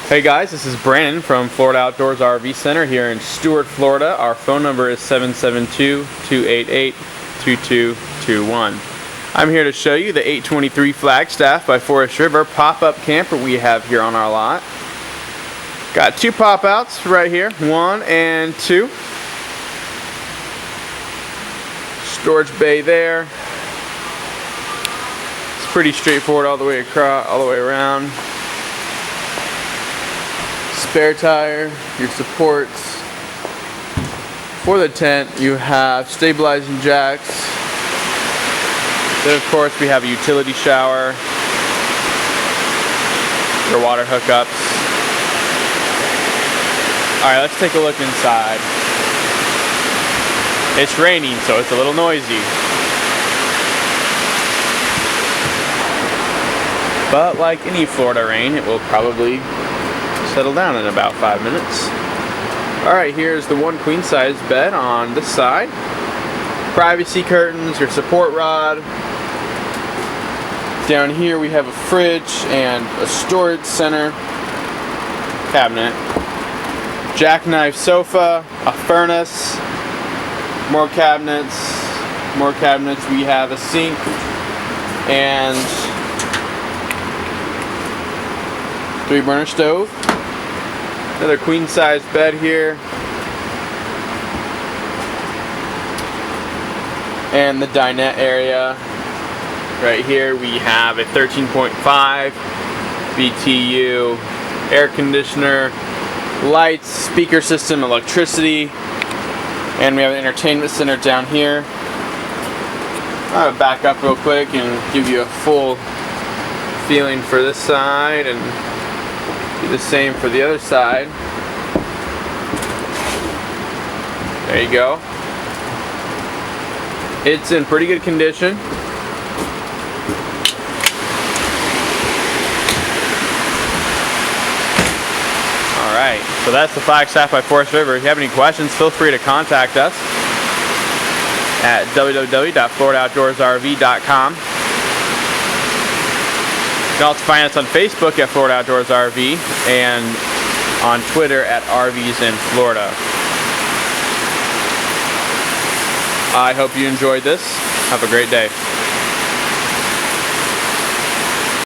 Hey guys, this is Brandon from Florida Outdoors RV Center here in Stuart, Florida. Our phone number is 772-288-2221. I'm here to show you the 823 Flagstaff by Forest River pop-up camper we have here on our lot. Got two pop-outs right here, 1 and 2. Storage bay there. It's pretty straightforward all the way across, all the way around. Spare tire, your supports. For the tent, you have stabilizing jacks. Then of course we have a utility shower, your water hookups. Alright, let's take a look inside. It's raining, so it's a little noisy. But like any Florida rain, it will probably settle down in about 5 minutes. Alright, here's the one queen size bed on this side. Privacy curtains, your support rod. Down here we have a fridge and a storage center cabinet. Jackknife sofa, a furnace, more cabinets. We have a sink and 3-burner stove. Another queen size bed here. And the dinette area. Right here we have a 13.5 BTU air conditioner, lights, speaker system, electricity, and we have an entertainment center down here. I'll back up real quick and give you a full feeling for this side and do the same for the other side. There you go. It's in pretty good condition. Alright, so that's the Flagstaff by Forest River. If you have any questions, feel free to contact us at www.floridaoutdoorsrv.com. You can also find us on Facebook at Florida Outdoors RV and on Twitter at RVs in Florida. I hope you enjoyed this. Have a great day.